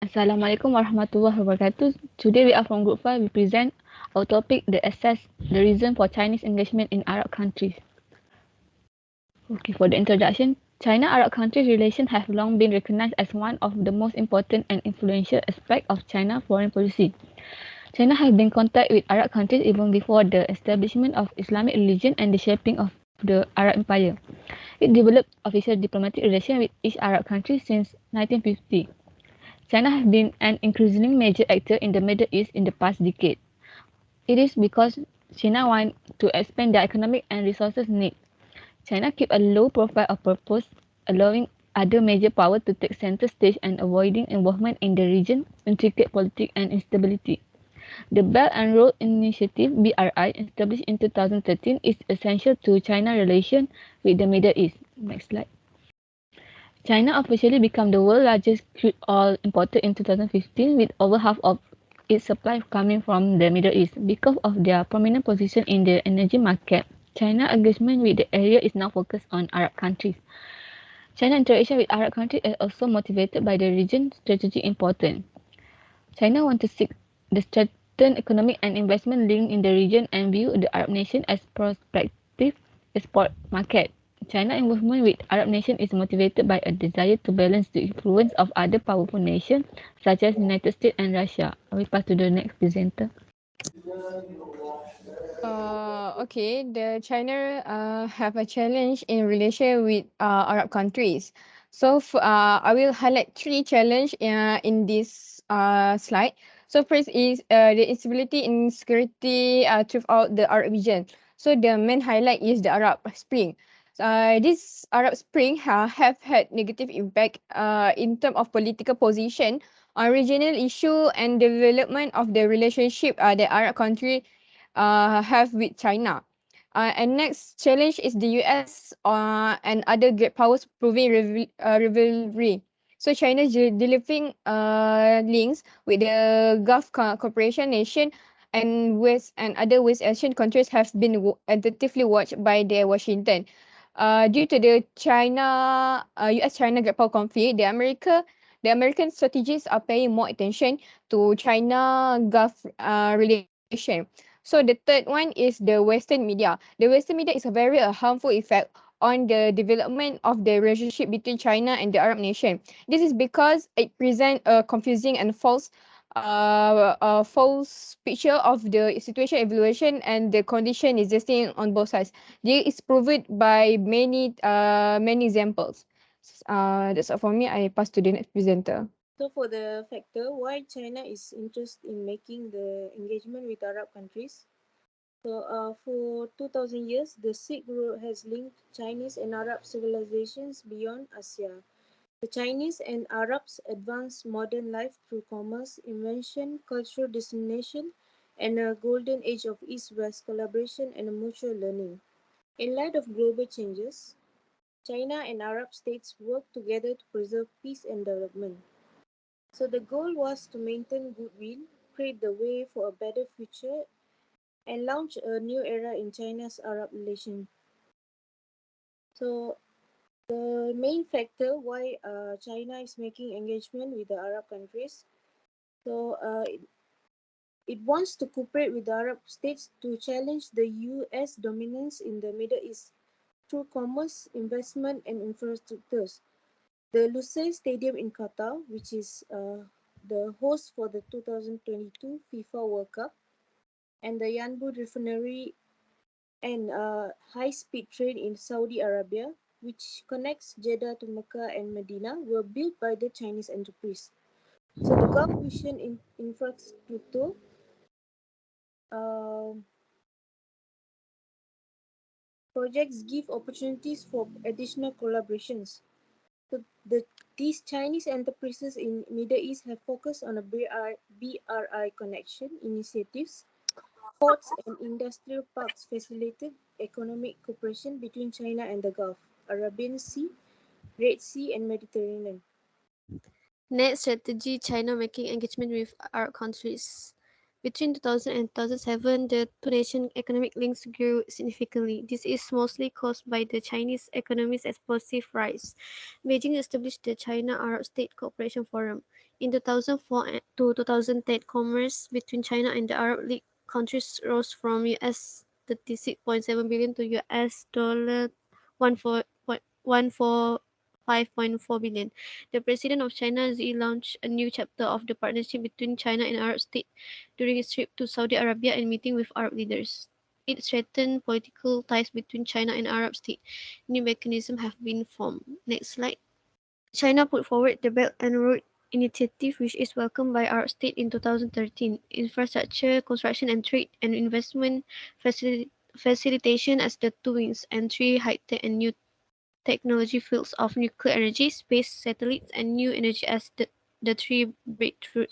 Assalamualaikum warahmatullahi wabarakatuh. Today we are from Group 5. We present our topic, the reason for Chinese engagement in Arab countries. Okay, for the introduction, China-Arab countries relations have long been recognized as one of the most important and influential aspects of China foreign policy. China has been in contact with Arab countries even before the establishment of Islamic religion and the shaping of the Arab Empire. It developed official diplomatic relations with each Arab country since 1950. China has been an increasingly major actor in the Middle East in the past decade. It is because China wants to expand their economic and resources needs. China keeps a low profile of purpose, allowing other major powers to take center stage and avoiding involvement in the region, intricate politics and instability. The Belt and Road Initiative (BRI), established in 2013, is essential to China's relation with the Middle East. Next slide. China officially became the world's largest crude oil importer in 2015, with over half of its supply coming from the Middle East. Because of their prominent position in the energy market, China's engagement with the area is now focused on Arab countries. China's interaction with Arab countries is also motivated by the region's strategic importance. China wants to seek the strengthened economic and investment link in the region and view the Arab nation as prospective export market. China's involvement with Arab nations is motivated by a desire to balance the influence of other powerful nations such as United States and Russia. I will pass to the next presenter. Okay, the China have a challenge in relation with Arab countries. So I will highlight three challenge in this slide. So first is the instability in security throughout the Arab region. So the main highlight is the Arab Spring. This Arab Spring have had negative impact in terms of political position on regional issue and development of the relationship the Arab country have with China. And next challenge is the US and other great powers proving rivalry. So China is developing links with the Gulf Cooperation nation and West and other West Asian countries have been attentively watched by the Washington. Due to the China US-China great power conflict, the American strategists are paying more attention to China Gulf relation. So the third one is the Western media. The Western media is a very harmful effect on the development of the relationship between China and the Arab nation. This is because it presents a confusing and false picture of the situation evaluation and the condition existing on both sides. This is proved by many examples. That's all for me. I pass to the next presenter. So for the factor why China is interested in making the engagement with Arab countries. So for 2000 years, the Silk Road has linked Chinese and Arab civilizations beyond Asia. The Chinese and Arabs advanced modern life through commerce, invention, cultural dissemination, and a golden age of East-West collaboration and mutual learning. In light of global changes, China and Arab states worked together to preserve peace and development. So the goal was to maintain goodwill, create the way for a better future, and launch a new era in China's Arab relations. So the main factor why China is making engagement with the Arab countries. So it wants to cooperate with the Arab states to challenge the U.S. dominance in the Middle East through commerce, investment, and infrastructures. The Lusail Stadium in Qatar, which is the host for the 2022 FIFA World Cup, and the Yanbu Refinery and high-speed train in Saudi Arabia, which connects Jeddah to Mecca and Medina, were built by the Chinese enterprise. So the Gulf Vision infrastructure uh, projects give opportunities for additional collaborations. So these Chinese enterprises in Middle East have focused on a BRI connection initiatives. Ports and industrial parks facilitate economic cooperation between China and the Gulf, Arabian Sea, Red Sea, and Mediterranean. Next strategy, China making engagement with Arab countries. Between 2000 and 2007, the two-nation economic links grew significantly. This is mostly caused by the Chinese economy's explosive rise. Beijing established the China-Arab State Cooperation Forum. In 2004 to 2010, commerce between China and the Arab League countries rose from US 36.7 billion to US dollar 145.4 billion. The president of China Xi launched a new chapter of the partnership between China and Arab states during his trip to Saudi Arabia and meeting with Arab leaders. It strengthened political ties between China and Arab states. New mechanisms have been formed. Next slide. China put forward the Belt and Road Initiative, which is welcomed by Arab states in 2013. Infrastructure, construction and trade and investment facilitation as the two wings, entry, high-tech and new technology fields of nuclear energy, space, satellites and new energy as the three breakthroughs.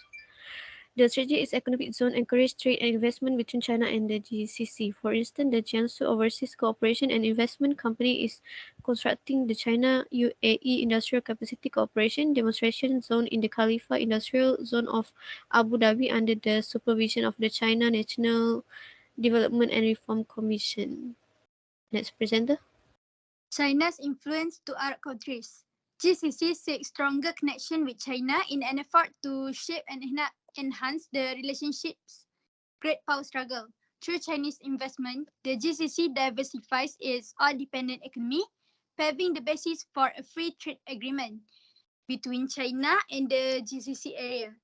The strategic economic zone encourages trade and investment between China and the GCC. For instance, the Jiangsu Overseas Cooperation and Investment Company is constructing the China-UAE Industrial Capacity Cooperation Demonstration Zone in the Khalifa Industrial Zone of Abu Dhabi under the supervision of the China National Development and Reform Commission. Next presenter. China's influence to Arab countries. GCC seeks stronger connection with China in an effort to shape and enhance the relationship's great power struggle. Through Chinese investment, the GCC diversifies its oil-dependent economy, paving the basis for a free trade agreement between China and the GCC area.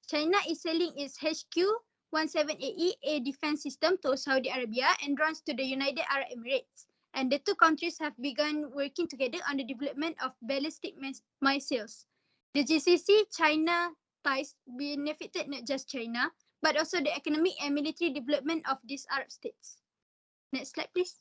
China is selling its HQ-17AE air defense system to Saudi Arabia and drones to the United Arab Emirates. And the two countries have begun working together on the development of ballistic missiles. The GCC-China ties benefited not just China, but also the economic and military development of these Arab states. Next slide, please.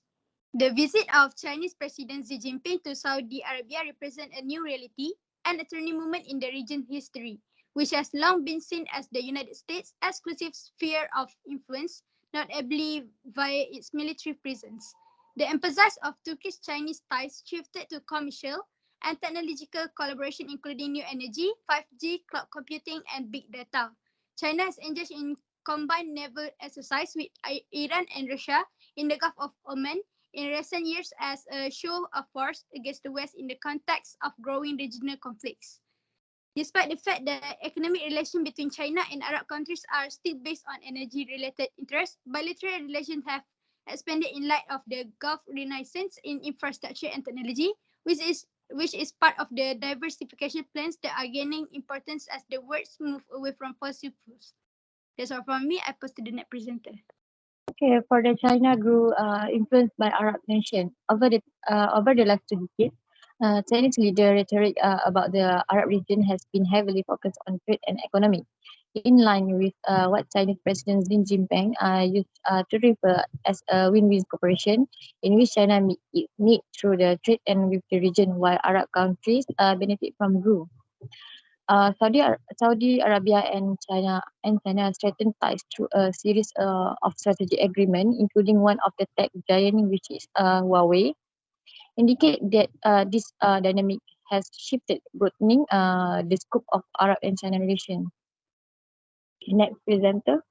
The visit of Chinese President Xi Jinping to Saudi Arabia represents a new reality and a turning moment in the region's history, which has long been seen as the United States' exclusive sphere of influence, notably via its military presence. The emphasis of Turkish-Chinese ties shifted to commercial and technological collaboration, including new energy, 5G, cloud computing, and big data. China has engaged in combined naval exercise with Iran and Russia in the Gulf of Oman in recent years as a show of force against the West in the context of growing regional conflicts. Despite the fact that economic relations between China and Arab countries are still based on energy-related interests, bilateral relations have expanded in light of the Gulf renaissance in infrastructure and technology, which is part of the diversification plans that are gaining importance as the world moves away from fossil fuels. That's all from me. I pass to the next presenter. Okay, for the China grew influenced by Arab nations over the last 2 decades. Chinese leader rhetoric about the Arab region has been heavily focused on trade and economy, in line with what Chinese President Xi Jinping used to refer as a win-win cooperation, in which China meets its need through the trade and with the region, while Arab countries benefit from growth. Saudi Arabia and China strengthened ties through a series of strategic agreements, including one of the tech giant, which is Huawei, indicate that this dynamic has shifted, broadening the scope of Arab and China relations. Next presenter.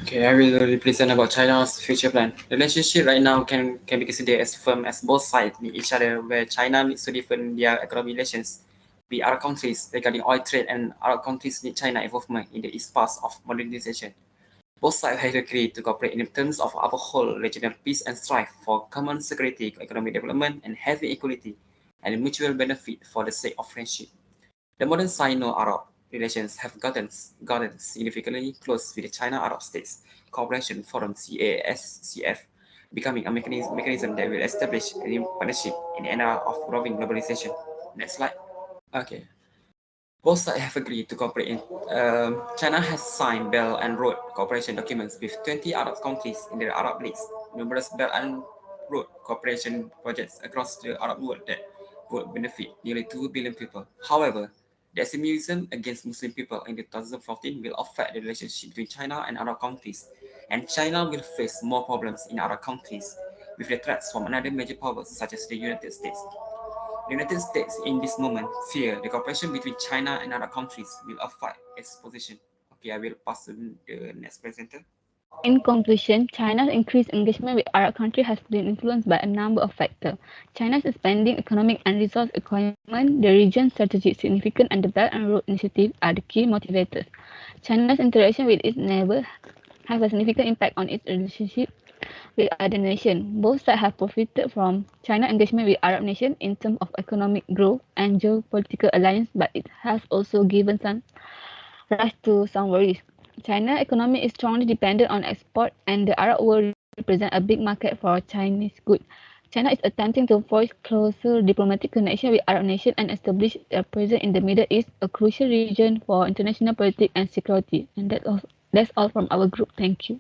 Okay, I will represent about China's future plan. The relationship right now can be considered as firm as both sides meet each other, where China needs to deepen their economic relations with Arab countries regarding oil trade, and Arab countries need China involvement in the east path of modernization. Both sides have agreed to cooperate in terms of uphold regional peace and strive for common security, economic development, and healthy equality, and mutual benefit for the sake of friendship. The modern Sino-Arab relations have gotten significantly close with the China-Arab States Cooperation Forum (CASCF), becoming a mechanism that will establish a new partnership in an era of growing globalization. Next slide. Okay. Both sides have agreed to cooperate. China has signed Belt and Road cooperation documents with 20 Arab countries in the Arab League. Numerous Belt and Road cooperation projects across the Arab world that would benefit nearly 2 billion people. However, the extremism against Muslim people in 2014 will affect the relationship between China and Arab countries, and China will face more problems in Arab countries with the threats from another major powers such as the United States. The United States in this moment fear the cooperation between China and other countries will affect its position. Okay, I will pass to the next presenter. In conclusion, China's increased engagement with Arab countries has been influenced by a number of factors. China's expanding economic and resource requirement, the region's strategic significance, and the Belt and Road Initiative are the key motivators. China's interaction with its neighbors have a significant impact on its relationship with other nations. Both sides have profited from China's engagement with Arab nations in terms of economic growth and geopolitical alliance, but it has also given rise to some worries. China's economy is strongly dependent on export, and the Arab world represents a big market for Chinese goods. China is attempting to forge closer diplomatic connection with Arab nations and establish a presence in the Middle East, a crucial region for international politics and security. And that's all from our group. Thank you.